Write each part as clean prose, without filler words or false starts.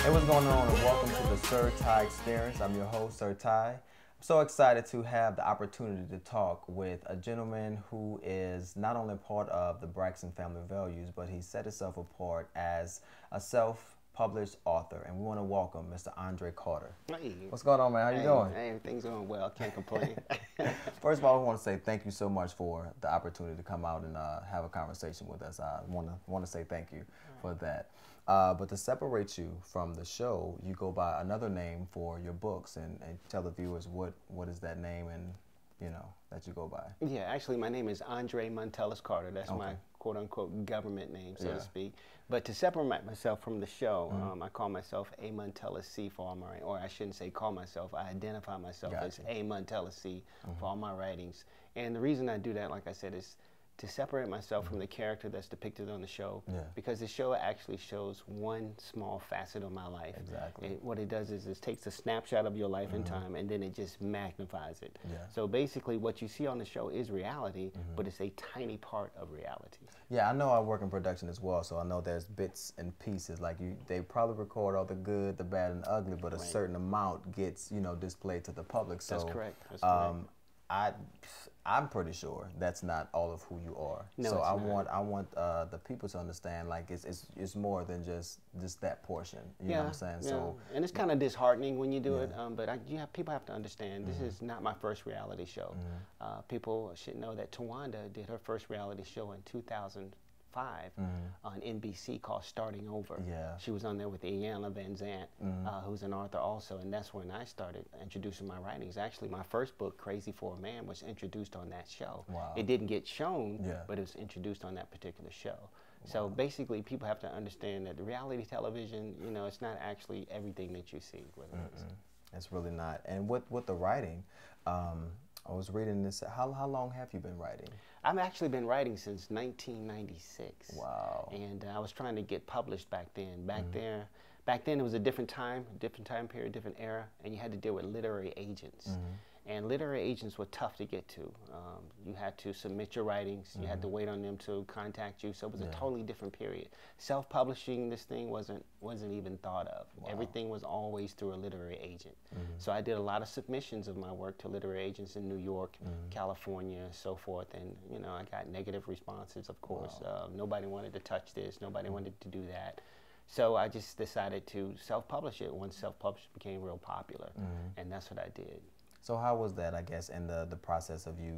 Hey, what's going on, and welcome to the SirTy experience. I'm your host, SirTy. I'm so excited to have the opportunity to talk with a gentleman who is not only part of the Braxton family values, but he set himself apart as a self-published author. And we want to welcome Mr. Andre Carter. Hey. What's going on, man? How you doing? Hey, everything's going well. Can't complain. First of all, I want to say thank you so much for the opportunity to come out and have a conversation with us. I want to say thank you for that. But to separate you from the show, you go by another name for your books, and tell the viewers what is that name and that you go by. Yeah, actually, my name is Andre Montellis Carter. That's my quote-unquote government name, so to speak. But to separate myself from the show, I call myself A. Montellis C for all my, or I shouldn't say call myself, I identify myself as A. Montellis C for all my writings. And the reason I do that, like I said, is to separate myself from the character that's depicted on the show, because the show actually shows one small facet of my life. Exactly. What it does is it takes a snapshot of your life in time, and then it just magnifies it. So basically what you see on the show is reality, but it's a tiny part of reality. Yeah, I know I work in production as well, so I know there's bits and pieces. Like they probably record all the good, the bad, and the ugly, but a certain amount gets displayed to the public. So that's correct. That's correct. I'm pretty sure that's not all of who you are. No, so I want the people to understand, like it's more than just that portion. You know what I'm saying? Yeah. So and it's kind of disheartening when you do it. But people have to understand this is not my first reality show. People should know that Tawanda did her first reality show in 2005 on NBC called Starting Over. She was on there with Iyanla Vanzant, who's an author also, and that's when I started introducing my writings. Actually, my first book, Crazy for a Man, was introduced on that show. It didn't get shown, but it was introduced on that particular show. So basically, people have to understand that the reality television, it's not actually everything that you see. It's really not. And with the writing, I was reading this. How long have you been writing? I've actually been writing since 1996. Wow. And I was trying to get published back then. Back then it was a different time period, different era, and you had to deal with literary agents. And literary agents were tough to get to. You had to submit your writings. You had to wait on them to contact you. So it was a totally different period. Self-publishing this thing wasn't even thought of. Everything was always through a literary agent. So I did a lot of submissions of my work to literary agents in New York, California, and so forth. And I got negative responses, of course. Nobody wanted to touch this. Nobody wanted to do that. So I just decided to self-publish it once self-publishing became real popular. And that's what I did. So how was that, I guess, in the process of you,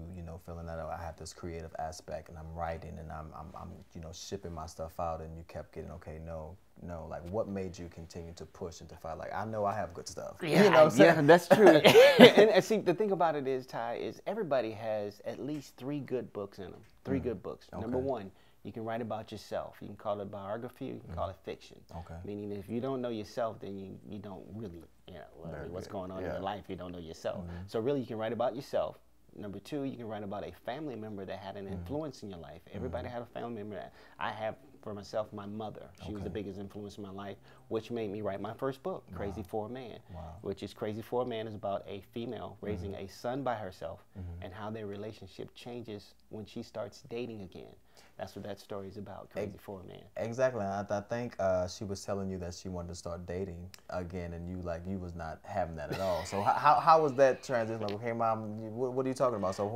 feeling that I have this creative aspect and I'm writing and I'm shipping my stuff out, and you kept getting, no, like what made you continue to push and to fight? Like, I know I have good stuff. Yeah, that's true. and see, the thing about it is, Ty, is everybody has at least 3 good books in them. 3 good books. Number 1, you can write about yourself. You can call it biography, you can call it fiction. Meaning if you don't know yourself, then you don't really, what's going on in your life, you don't know yourself. So really you can write about yourself. Number 2, you can write about a family member that had an influence in your life. Everybody had a family member that I have. For myself, my mother. She was the biggest influence in my life, which made me write my first book, Crazy for a Man, which is Crazy for a Man is about a female raising a son by herself and how their relationship changes when she starts dating again. That's what that story is about, Crazy for a Man. Exactly. I think she was telling you that she wanted to start dating again, and you was not having that at all. So how was that transition? Like, okay, Mom, what are you talking about? So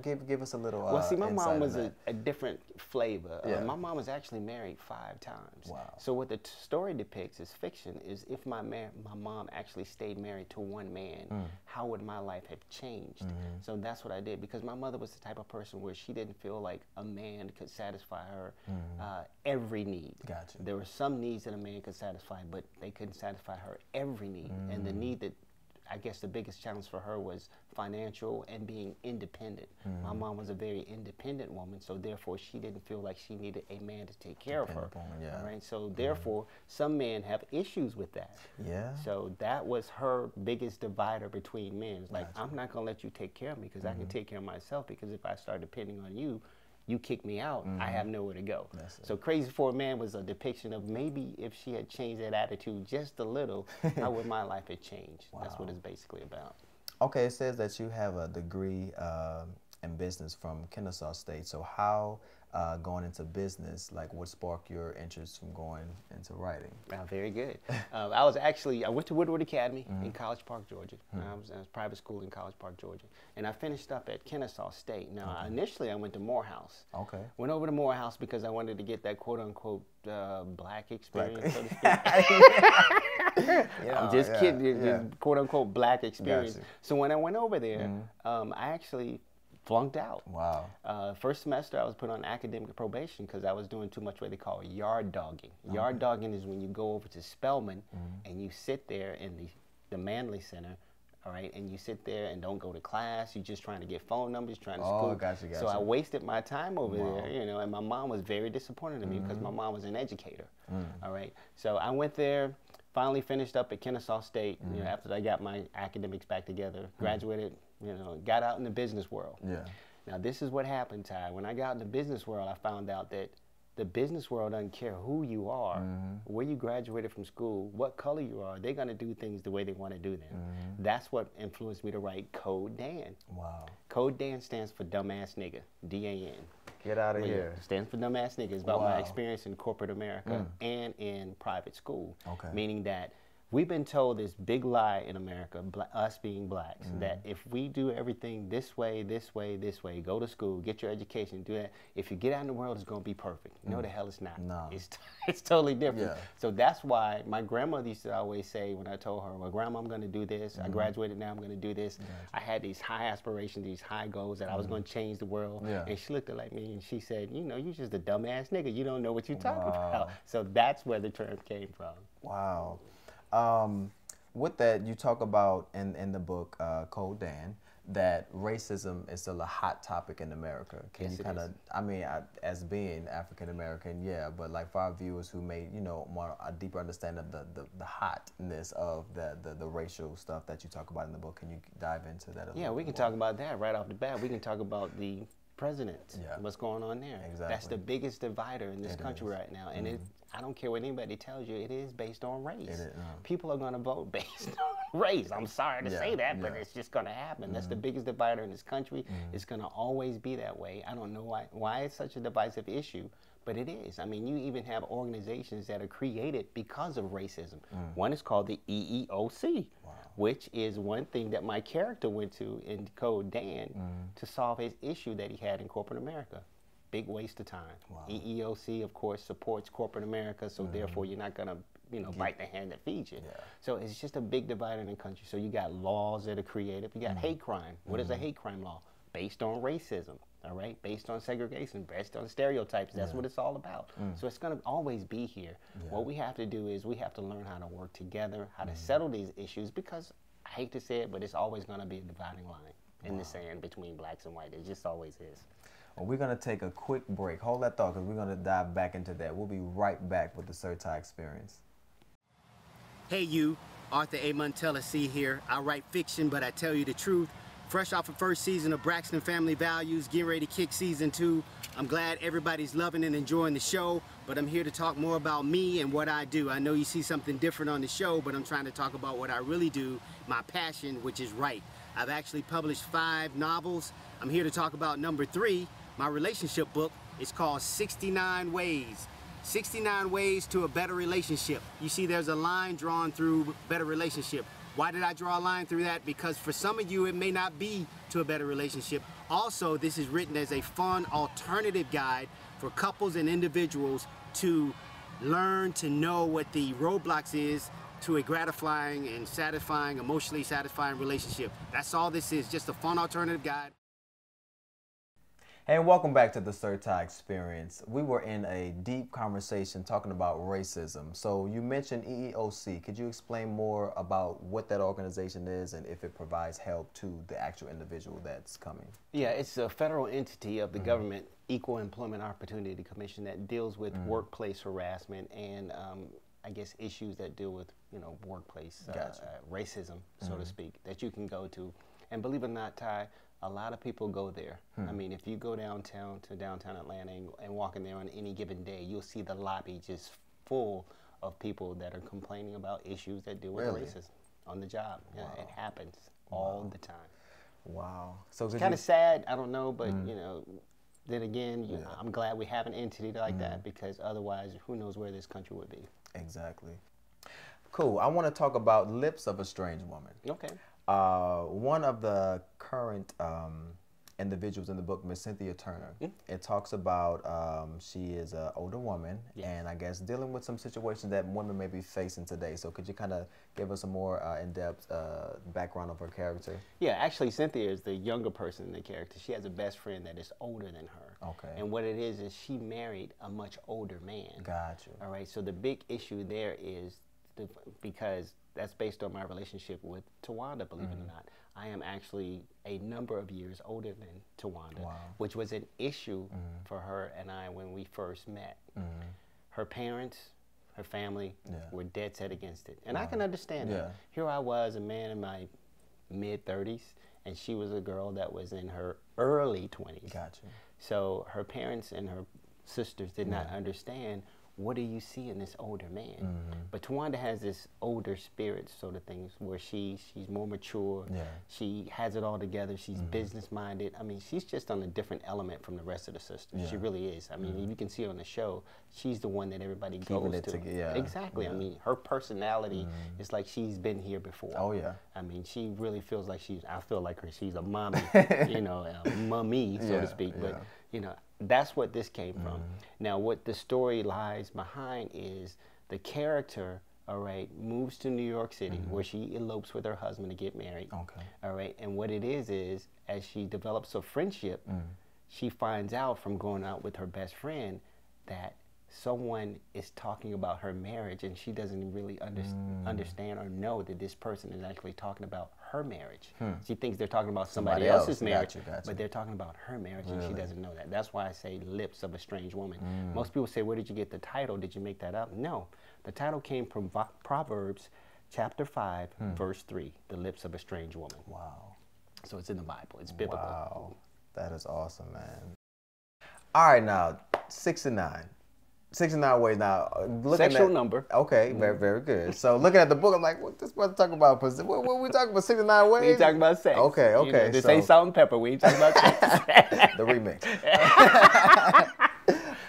give us a little Well, see, my mom was a different flavor. My mom was actually married 5 times. Wow. So what the story depicts is fiction, is if my mom actually stayed married to one man, how would my life have changed? So that's what I did, because my mother was the type of person where she didn't feel like a man could satisfy her every need. Gotcha. There were some needs that a man could satisfy, but they couldn't satisfy her every need. And the need that I guess the biggest challenge for her was financial and being independent. My mom was a very independent woman, so therefore she didn't feel like she needed a man to take care of her. Yeah. All right, so therefore some men have issues with that. Yeah. So that was her biggest divider between men. It's like, I'm not gonna let you take care of me because I can take care of myself, because if I start depending on you, you kick me out, I have nowhere to go. So Crazy for a Man was a depiction of maybe if she had changed that attitude just a little, how would my life have changed? That's what it's basically about. Okay, it says that you have a degree in business from Kennesaw State. So how going into business, like what sparked your interest from going into writing? Very good. I went to Woodward Academy in College Park, Georgia. I was private school in College Park, Georgia. And I finished up at Kennesaw State. Now, initially I went to Morehouse. Okay. Went over to Morehouse because I wanted to get that quote-unquote black experience, so to speak. I'm just kidding, just quote-unquote black experience. Gotcha. So when I went over there, I actually flunked out. Wow. First semester I was put on academic probation because I was doing too much what they call yard dogging. Yard dogging is when you go over to Spelman and you sit there in the Manley Center, all right, and you sit there and don't go to class. You're just trying to get phone numbers, trying to school. Gotcha. So I wasted my time over there, you know, and my mom was very disappointed in me because my mom was an educator, all right. So I went there, finally finished up at Kennesaw State, you know, after I got my academics back together, graduated, you know, got out in the business world. Yeah. Now this is what happened, Ty. When I got in the business world, I found out that the business world doesn't care who you are, where you graduated from school, what color you are. They're going to do things the way they want to do them. That's what influenced me to write Code Dan. Wow. Code Dan stands for dumbass nigga, D-A-N. Get out of here. Stands for dumbass nigga. It's about my experience in corporate America and in private school. Okay. Meaning that we've been told this big lie in America, us being blacks, that if we do everything this way, this way, this way, go to school, get your education, do that, if you get out in the world, it's going to be perfect. No, the hell it's not. No. It's totally different. Yeah. So that's why my grandmother used to always say when I told her, well, Grandma, I'm going to do this. I graduated, now I'm going to do this. I had these high aspirations, these high goals that I was going to change the world. And she looked at me and she said, you know, you're just a dumbass nigga. You don't know what you're talking about. So that's where the term came from. Wow. With that, you talk about in the book, Code Dan, that racism is still a hot topic in America. Can you kind of, I mean, as being African American, yeah, but like for our viewers who may, you know, want a deeper understanding of the hotness of the racial stuff that you talk about in the book, can you dive into that a little Yeah, we can talk about that right off the bat. We can talk about the president, what's going on there. Exactly. That's the biggest divider in this country right now. And I don't care what anybody tells you, it is based on race. People are going to vote based on race. I'm sorry to say that, but it's just going to happen. That's the biggest divider in this country. It's going to always be that way. I don't know why it's such a divisive issue, but it is. I mean, you even have organizations that are created because of racism. One is called the EEOC, which is one thing that my character went to in Code Dan to solve his issue that he had in corporate America. Big waste of time. EEOC, of course, supports corporate America, so therefore you're not going to, you know, bite the hand that feeds you. So it's just a big divider in the country. So you got laws that are creative. You got hate crime. What is a hate crime law? Based on racism, all right? Based on segregation, based on stereotypes. That's what it's all about. So it's going to always be here. What we have to do is we have to learn how to work together, how to settle these issues, because I hate to say it, but it's always going to be a dividing line in the sand between blacks and white. It just always is. Well, we're going to take a quick break. Hold that thought, because we're going to dive back into that. We'll be right back with the SirTy Experience. Hey you, Arthur A. Montella C. here. I write fiction, but I tell you the truth. Fresh off the first season of Braxton Family Values, getting ready to kick season 2. I'm glad everybody's loving and enjoying the show, but I'm here to talk more about me and what I do. I know you see something different on the show, but I'm trying to talk about what I really do, my passion, which is write. I've actually published 5 novels. I'm here to talk about number 3, my relationship book. It's called 69 Ways. 69 Ways to a Better Relationship. You see there's a line drawn through better relationship. Why did I draw a line through that? Because for some of you, it may not be to a better relationship. Also, this is written as a fun alternative guide for couples and individuals to learn to know what the roadblocks is to a gratifying and satisfying, emotionally satisfying relationship. That's all this is, just a fun alternative guide. And welcome back to the SirTy Experience. We were in a deep conversation talking about racism. So you mentioned EEOC. Could you explain more about what that organization is and if it provides help to the actual individual that's coming? Yeah, it's a federal entity of the government, Equal Employment Opportunity Commission, that deals with workplace harassment and I guess issues that deal with, you know, workplace racism, so to speak, that you can go to. And believe it or not, Ty, a lot of people go there. I mean, if you go downtown to downtown Atlanta and walk in there on any given day, you'll see the lobby just full of people that are complaining about issues that deal with racism on the job. Yeah, it happens all the time. Wow. So It's kind of sad, I don't know, but you know, then again, you know, I'm glad we have an entity like that, because otherwise, who knows where this country would be. Exactly. Cool. I want to talk about Lips of a Strange Woman. Okay. One of the current individuals in the book, Miss Cynthia Turner, it talks about she is an older woman and I guess dealing with some situations that women may be facing today. So could you kind of give us a more in-depth background of her character? Yeah, actually Cynthia is the younger person in the character. She has a best friend that is older than her. Okay. And what it is she married a much older man. Gotcha. All right, so the big issue there is because that's based on my relationship with Tawanda, believe it or not. I am actually a number of years older than Tawanda, which was an issue for her and I when we first met. Her parents, her family were dead set against it. And I can understand that. Here I was, a man in my mid-30s, and she was a girl that was in her early 20s. Gotcha. So her parents and her sisters did not understand, what do you see in this older man? But Tawanda has this older spirit sort of things where she's more mature. She has it all together. She's business minded. I mean, she's just on a different element from the rest of the sisters. She really is. I mean, you can see on the show, she's the one that everybody goes to. Exactly. I mean, her personality is like she's been here before. Oh yeah. I mean, she really feels like I feel like she's a mommy, you know, a mummy, so to speak. But you know, that's what this came from. Now, what the story lies behind is the character, all right, moves to New York City where she elopes with her husband to get married. Okay. All right, and what it is as she develops a friendship, she finds out from going out with her best friend that someone is talking about her marriage, and she doesn't really understand or know that this person is actually talking about her marriage. She thinks they're talking about somebody else's marriage, but they're talking about her marriage, and she doesn't know that. That's why I say Lips of a Strange Woman. Most people say, where did you get the title? Did you make that up? No. The title came from Proverbs chapter 5, verse 3, the lips of a strange woman. Wow. So it's in the Bible. It's biblical. Wow. That is awesome, man. All right, now, 69. 69 ways now. Sexual number. Okay, very, very good. So looking at the book, I'm like, what this brother talking about? What we talking about? 69 ways? We ain't talking about sex. Okay, okay. You know, this ain't salt and pepper. We ain't talking about sex. The remix.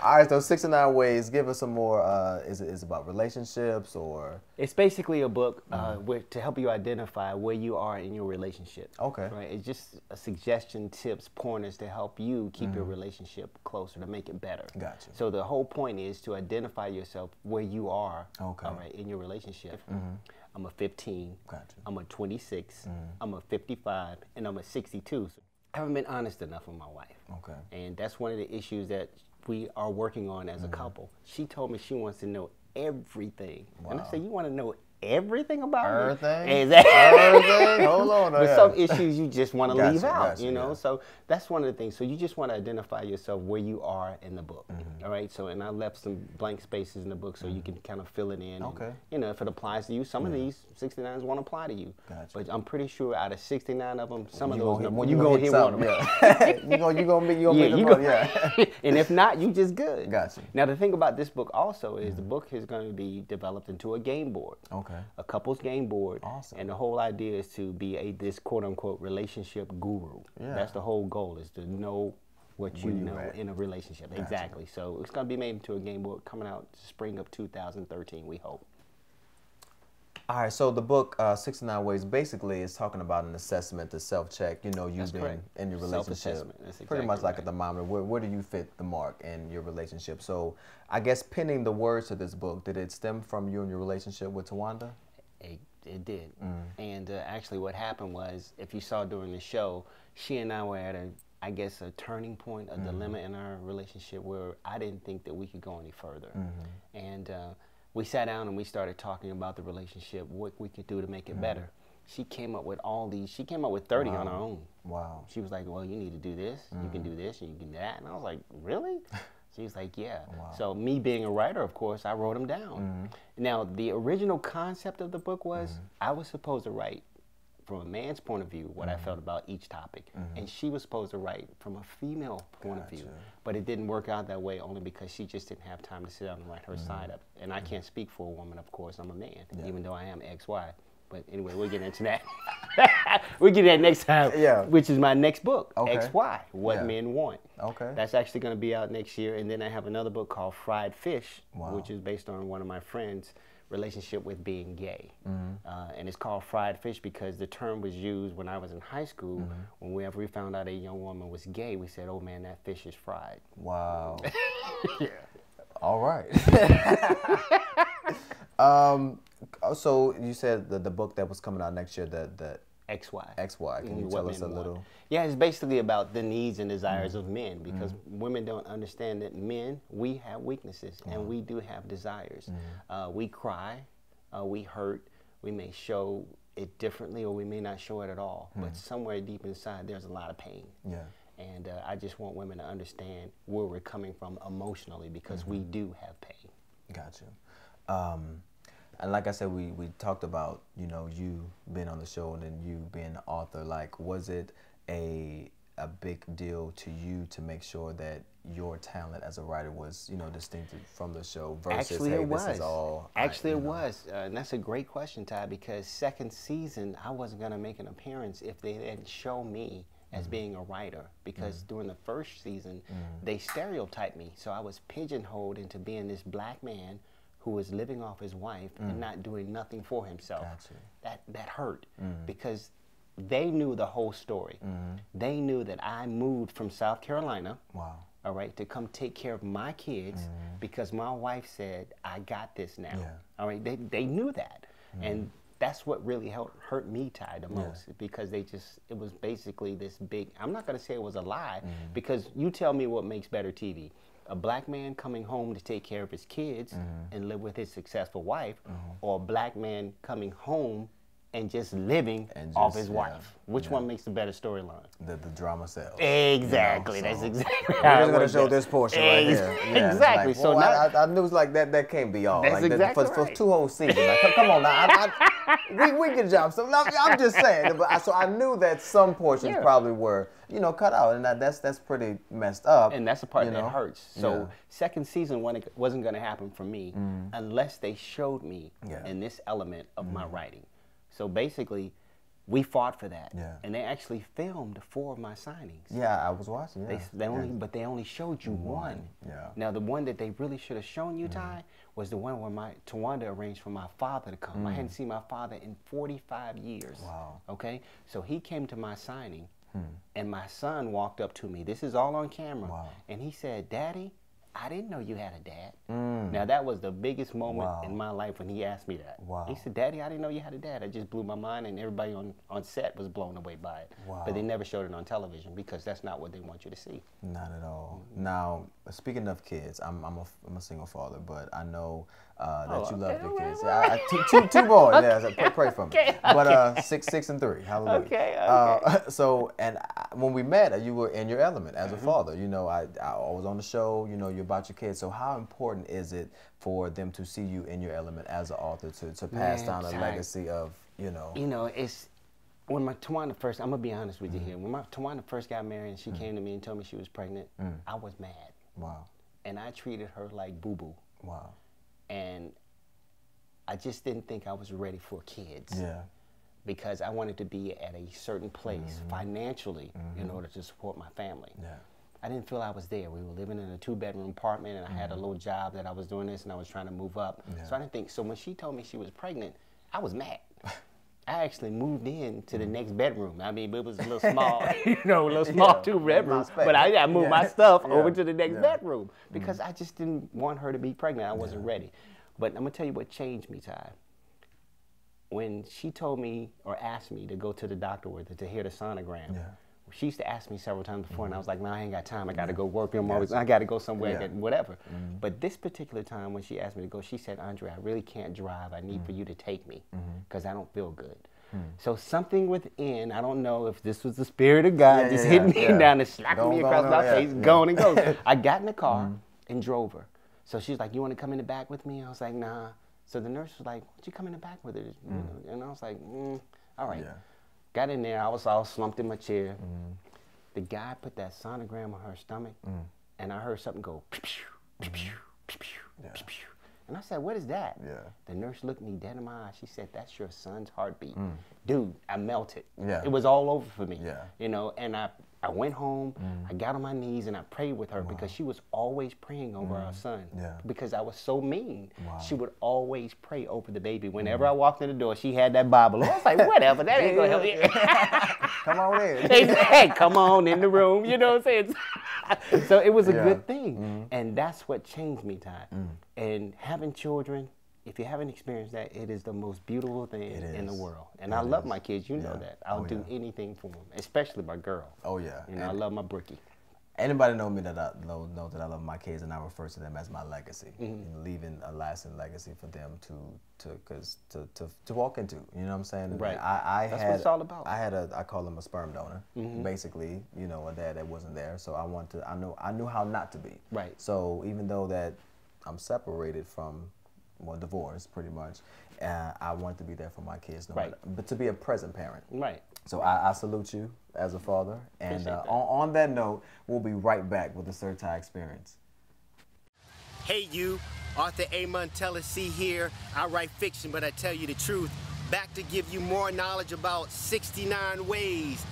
All right, so 69 ways. Give us some more. Is it about relationships or? It's basically a book to help you identify where you are in your relationship. Okay. Right. It's just a suggestion, tips, pointers to help you keep your relationship closer, to make it better. Gotcha. So the whole point is to identify yourself where you are. Okay. All right, in your relationship. I'm a 15. Gotcha. I'm a 26. I'm a 55, and I'm a 62. So I haven't been honest enough with my wife. Okay. And that's one of the issues that we are working on as a couple. She told me she wants to know everything. Wow. And I said, you want to know everything about everything? Me? Exactly. Everything? Hold on. But some issues you just want to leave out, you know? So that's one of the things. So you just want to identify yourself where you are in the book, all right? So, and I left some blank spaces in the book so you can kind of fill it in. Okay. And, you know, if it applies to you, some of these 69s won't apply to you. Gotcha. But I'm pretty sure out of 69 of them, some of those, you're going to hit one of them. You're going to make them, yeah. And if not, you just good. Gotcha. Now, the thing about this book also is the book is going to be developed into a game board. Okay. A couple's game board. Awesome. And the whole idea is to be this quote-unquote relationship guru. Yeah. That's the whole goal, is to know what you know in a relationship. Gotcha. Exactly. So it's going to be made into a game board coming out spring of 2013, we hope. All right, so the book 69 Ways basically is talking about an assessment, a self-check. You know, you've been in your relationship. That's exactly pretty much like a thermometer. Where do you fit the mark in your relationship? So I guess pinning the words to this book, did it stem from you and your relationship with Tawanda? It did. And actually what happened was, if you saw during the show, she and I were at I guess, a turning point, a dilemma in our relationship where I didn't think that we could go any further. And we sat down and we started talking about the relationship, what we could do to make it better. She came up with she came up with 30 on her own. Wow. She was like, well, you need to do this, you can do this, and you can do that. And I was like, really? She was like, yeah. Wow. So me being a writer, of course, I wrote them down. Now, the original concept of the book was I was supposed to write from a man's point of view what I felt about each topic. And she was supposed to write from a female point of view. But it didn't work out that way only because she just didn't have time to sit down and write her side up. And I can't speak for a woman, of course. I'm a man, even though I am XY. But anyway, we'll get into that. We'll get that next time, which is my next book, XY, What Men Want. Okay. That's actually going to be out next year. And then I have another book called Fried Fish, which is based on one of my friends' relationship with being gay. And it's called Fried Fish because the term was used when I was in high school. Whenever we found out a young woman was gay, we said, oh man, that fish is fried. Wow. All right. So you said the book that was coming out next year, the XY. Can you tell us a little? Yeah, it's basically about the needs and desires of men because women don't understand that men, we have weaknesses and we do have desires. We cry, we hurt, we may show it differently or we may not show it at all. But somewhere deep inside, there's a lot of pain. Yeah. And I just want women to understand where we're coming from emotionally because we do have pain. Gotcha. And like I said, we talked about, you know, you being on the show and then you being the author. Like, was it a big deal to you to make sure that your talent as a writer was, you know, distinctive from the show versus, Actually, hey, it was. This is all Actually, it was. And that's a great question, Ty, because second season, I wasn't going to make an appearance if they didn't show me as being a writer because during the first season, they stereotyped me. So I was pigeonholed into being this black man who was living off his wife and not doing nothing for himself. Gotcha. That hurt because they knew the whole story. They knew that I moved from South Carolina, all right, to come take care of my kids because my wife said, I got this now. All right, they knew that. And that's what really hurt me, Ty, the most because it was basically this big, I'm not going to say it was a lie because you tell me what makes better TV. A black man coming home to take care of his kids and live with his successful wife, or a black man coming home and just living off his wife. Which one makes the better storyline? The drama sells. Exactly. You know, That's so exactly we're how just going to show this portion right here. Yeah, exactly. Like, well, so I knew it was like that can't be all. That's like exactly for 2 whole seasons. Like, come on now. We can jump. So I'm just saying. So I knew that some portions probably were, you know, cut out, and that's pretty messed up. And that's the part that hurts. So second season wasn't going to happen for me unless they showed me in this element of my writing. So basically, we fought for that, and they actually filmed 4 of my signings. Yeah, I was watching. Yeah. But they only showed you one. Yeah. Now the one that they really should have shown you, Ty, was the one where Tawanda arranged for my father to come. I hadn't seen my father in 45 years. Wow. Okay, so he came to my signing, and my son walked up to me. This is all on camera, and he said, "Daddy, I didn't know you had a dad." Now that was the biggest moment in my life when he asked me that. He said, "Daddy, I didn't know you had a dad." It just blew my mind, and everybody on set was blown away by it. But they never showed it on television because that's not what they want you to see. Not at all. Now, speaking of kids, I'm a single father, but I know that you love your kids. Two boys. Yeah, so pray for me. But 6 and 3. Hallelujah. Okay. So when we met, you were in your element as a father. You know, I was on the show. You know, you're about your kids. So how important is it for them to see you in your element as an author to pass down a legacy of, you know? You know, it's when my Tawanda first. I'm gonna be honest with you here. When my Tawanda first got married and she came to me and told me she was pregnant, I was mad. Wow. And I treated her like boo-boo. Wow. And I just didn't think I was ready for kids. Yeah. Because I wanted to be at a certain place financially in order to support my family. Yeah. I didn't feel I was there. We were living in a 2-bedroom apartment, and I had a little job that I was doing this, and I was trying to move up. So I didn't think. So when she told me she was pregnant, I was mad. I actually moved in to the next bedroom. I mean, it was a little small, you know, a little small 2-bedroom. But I moved my stuff over to the next bedroom because I just didn't want her to be pregnant. I wasn't ready. But I'm gonna tell you what changed me, Ty. When she told me or asked me to go to the doctor with her to hear the sonogram, She used to ask me several times before, and I was like, "No, I ain't got time. I got to go work. I got to go somewhere, whatever." But this particular time, when she asked me to go, she said, "Andre, I really can't drive. I need for you to take me because I don't feel good." So something within, I don't know if this was the Spirit of God just hitting me down and slapping me across my face, going and goes. I got in the car and drove her. So she's like, "You want to come in the back with me?" I was like, "Nah." So the nurse was like, "Why don't you come in the back with her?" And I was like, all right. Got in there. I was all slumped in my chair. The guy put that sonogram on her stomach, and I heard something go, and I said, "What is that?" The nurse looked me dead in my eyes. She said, "That's your son's heartbeat." Dude, I melted. It was all over for me. You know, and I went home, I got on my knees, and I prayed with her because she was always praying over our son. Because I was so mean. She would always pray over the baby. Whenever I walked in the door, she had that Bible. I was like, whatever, that ain't going to help you. Come on in. Hey, come on in the room, you know what I'm saying? So it was a good thing. And that's what changed me, Ty. And having children, if you haven't experienced that, it is the most beautiful thing in the world. And I love my kids, you know that. I'll do anything for them, especially my girl. Oh, yeah. You know, I love my brookie. Anybody know me that I know that I love my kids, and I refer to them as my legacy. You know, leaving a lasting legacy for them to walk into. You know what I'm saying? Right. That's what it's all about. I call them a sperm donor. Basically, you know, a dad that wasn't there. So I knew how not to be. Right. So even though that I'm divorced pretty much, I want to be there for my kids, but to be a present parent. Right. So I salute you as a father. And on that note, we'll be right back with the SirTy Experience. Hey you, Arthur A. Montellesi here. I write fiction, but I tell you the truth. Back to give you more knowledge about 69 ways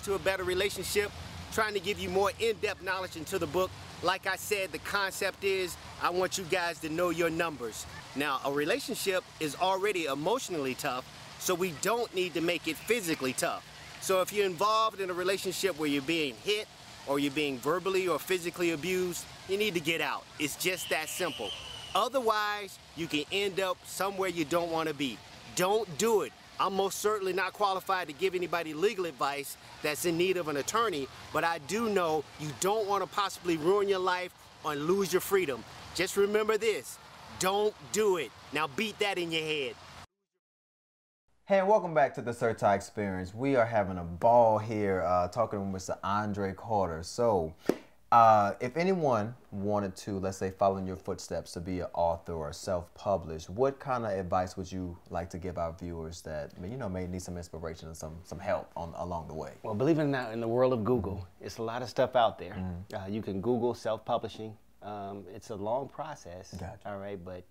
to a better relationship. Trying to give you more in-depth knowledge into the book. Like I said, the concept is I want you guys to know your numbers. Now, a relationship is already emotionally tough, so we don't need to make it physically tough. So if you're involved in a relationship where you're being hit or you're being verbally or physically abused, you need to get out. It's just that simple. Otherwise, you can end up somewhere you don't want to be. Don't do it. I'm most certainly not qualified to give anybody legal advice that's in need of an attorney, but I do know you don't want to possibly ruin your life or lose your freedom. Just remember this, don't do it. Now beat that in your head. Hey, and welcome back to the SirTy Experience. We are having a ball here talking with Mr. Andre Carter. So, if anyone wanted to, let's say, follow in your footsteps to be an author or self-published, what kind of advice would you like to give our viewers that, you know, may need some inspiration and some help along the way? Well, believe it or not, in the world of Google, it's a lot of stuff out there. You can Google self-publishing. It's a long process, all right, but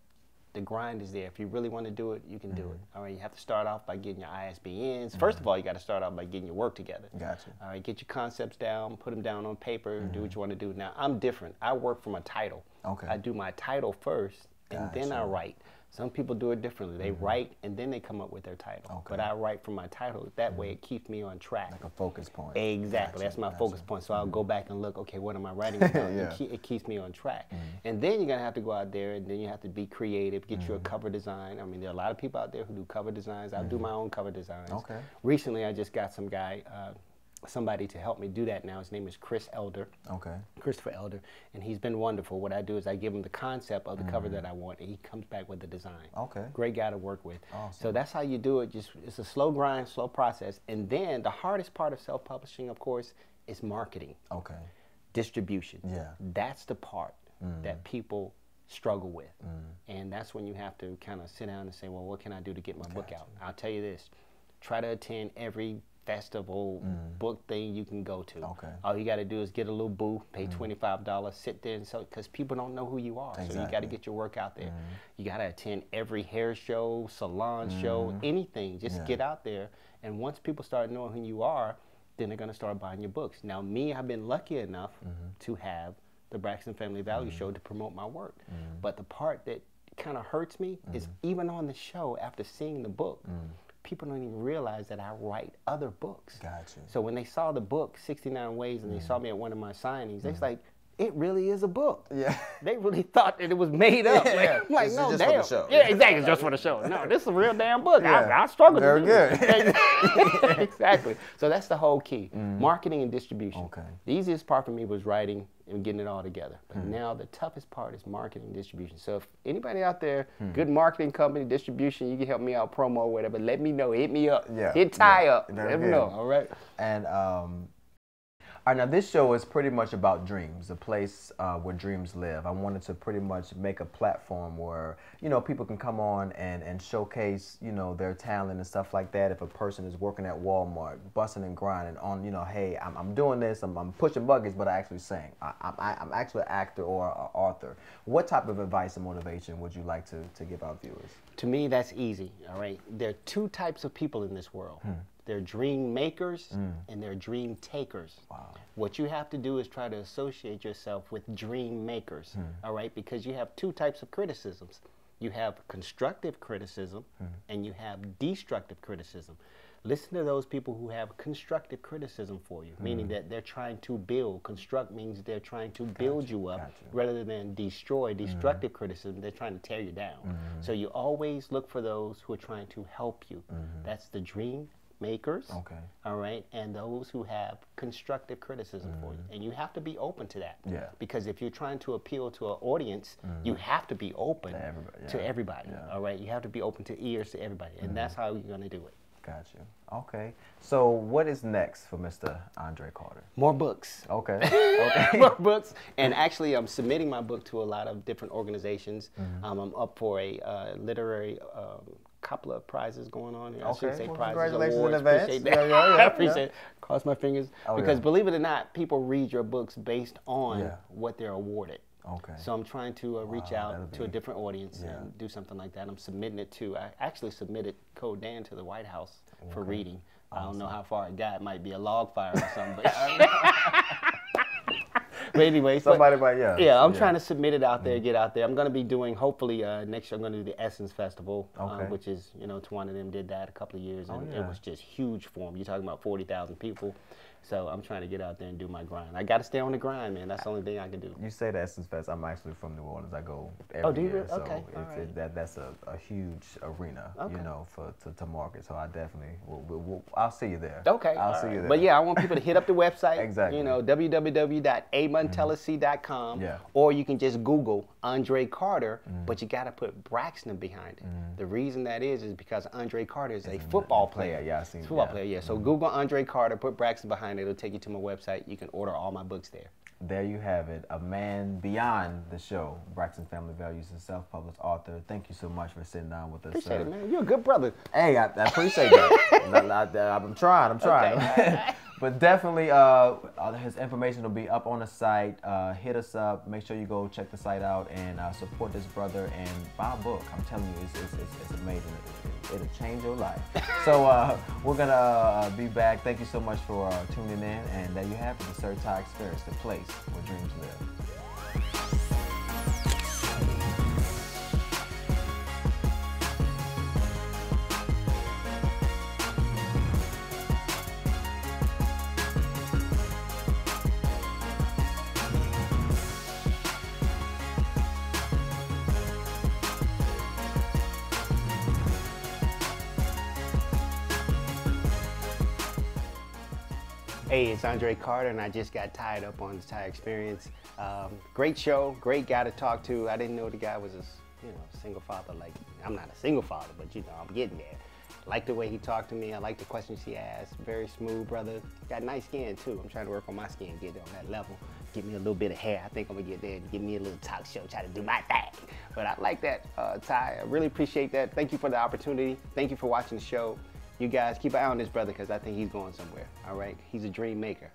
the grind is there. If you really want to do it, you can do it. All right, you have to start off by getting your ISBNs. First of all, you got to start off by getting your work together. Gotcha. All right, get your concepts down, put them down on paper, do what you want to do. Now, I'm different. I work from a title. Okay. I do my title first, and then I write. Some people do it differently. They write, and then they come up with their title. Okay. But I write from my title. That way, it keeps me on track. Like a focus point. Exactly. That's my focus point. So I'll go back and look, okay, what am I writing about? It keeps me on track. And then you're going to have to go out there, and then you have to be creative, get you a cover design. I mean, there are a lot of people out there who do cover designs. I do my own cover designs. Okay. Recently, I just got some guy, somebody to help me do that now. His name is Chris Elder. Okay. Christopher Elder, and he's been wonderful. What I do is I give him the concept of the cover that I want, and he comes back with the design. Okay. Great guy to work with. Awesome. So that's how you do it. Just it's a slow grind, slow process. And then the hardest part of self-publishing, of course, is marketing. Okay. Distribution. Yeah. That's the part that people struggle with. And that's when you have to kind of sit down and say, well, what can I do to get my book out? I'll tell you this. Try to attend every festival, book thing you can go to. Okay. All you got to do is get a little booth, pay $25, sit there, and so because people don't know who you are, so you got to get your work out there. You got to attend every hair show, salon show, anything. Just get out there, and once people start knowing who you are, then they're going to start buying your books. Now, me, I've been lucky enough to have the Braxton Family Value Show to promote my work, but the part that kind of hurts me is even on the show, after seeing the book, people don't even realize that I write other books. Gotcha. So when they saw the book, 69 Ways, and they saw me at one of my signings, they was like, it really is a book. Yeah. They really thought that it was made up. Yeah. Like, like This is no, just for damn. the show. Yeah, exactly. It's just for the show. No, this is a real damn book. Yeah. I struggled Very to do good. it. Exactly. So that's the whole key. Marketing and distribution. Okay. The easiest part for me was writing and getting it all together. But now the toughest part is marketing and distribution. So if anybody out there, good marketing company, distribution, you can help me out, promo or whatever, let me know. Hit me up. Yeah. Hit Ty up. Very Let me good. know. All right. And all right, now this show is pretty much about dreams, a place where dreams live. I wanted to pretty much make a platform where, you know, people can come on and showcase, you know, their talent and stuff like that. If a person is working at Walmart, busting and grinding on, you know, hey, I'm doing this, I'm pushing buckets, but I actually sing. I'm actually an actor or an author. What type of advice and motivation would you like to give our viewers? To me, that's easy, all right? There are two types of people in this world. They're dream makers and they're dream takers. Wow. What you have to do is try to associate yourself with dream makers, all right? Because you have two types of criticisms. You have constructive criticism and you have destructive criticism. Listen to those people who have constructive criticism for you, meaning that they're trying to build. Construct means they're trying to build you up rather than destroy. Destructive criticism, they're trying to tear you down. So you always look for those who are trying to help you. That's the dream makers, all right, and those who have constructive criticism for you. And you have to be open to that. Yeah. Because if you're trying to appeal to an audience, you have to be open To everybody, yeah. all right? You have to be open to ears to everybody, and that's how you're going to do it. Got you. Okay. So what is next for Mr. Andre Carter? More books. Okay. Okay. More books. And actually, I'm submitting my book to a lot of different organizations. I'm up for a literary couple of prizes going on here. I shouldn't say well, prizes, congratulations awards. in advance. Appreciate that. Yeah. I appreciate it. Cross my fingers. Because believe it or not, people read your books based on what they're awarded. Okay. So I'm trying to reach out to a different audience and do something like that. I'm submitting it to, I actually submitted Code Dan to the White House for reading. I don't know how far it got. It might be a log fire or something. But anyway, somebody might, yeah, I'm trying to submit it out there, get out there. I'm going to be doing, hopefully, next year I'm going to do the Essence Festival, which is, you know, Tawana and them did that a couple of years, and it was just huge for them. You're talking about 40,000 people. So I'm trying to get out there and do my grind. I got to stay on the grind, man. That's the only thing I can do. You say the Essence Fest. I'm actually from New Orleans. I go every year. So okay. That's a huge arena, you know, to market. So I definitely I'll see you there. Okay. I'll see you there. But yeah, I want people to hit up the website. Exactly. You know, www.amontelesi.com. Or you can just Google Andre Carter, but you got to put Braxton behind it. The reason that is because Andre Carter is a football player. Yeah, I seen football player, yeah. So Google Andre Carter, put Braxton behind it. It'll take you to my website. You can order all my books there. There you have it. A man beyond the show. Braxton Family Values, a self-published author. Thank you so much for sitting down with us. Appreciate it, man. You're a good brother. Hey, I appreciate that. I'm trying. Okay. But definitely, his information will be up on the site. Hit us up. Make sure you go check the site out and support this brother and buy a book. I'm telling you, it's amazing. It'll change your life. So we're gonna be back. Thank you so much for tuning in. And there you have it, the SirTy Experience, the place where dreams live. Hey, it's Andre Carter, and I just got tied up on the Ty Experience. Great show, great guy to talk to. I didn't know the guy was a single father. Like, I'm not a single father, but you know, I'm getting there. Like the way he talked to me. I like the questions he asked. Very smooth, brother. Got nice skin too. I'm trying to work on my skin, get on that level. Get me a little bit of hair. I think I'm gonna get there and give me a little talk show, try to do my thing. But I like that, Ty. I really appreciate that. Thank you for the opportunity. Thank you for watching the show. You guys keep an eye on this brother because I think he's going somewhere. All right, he's a dream maker.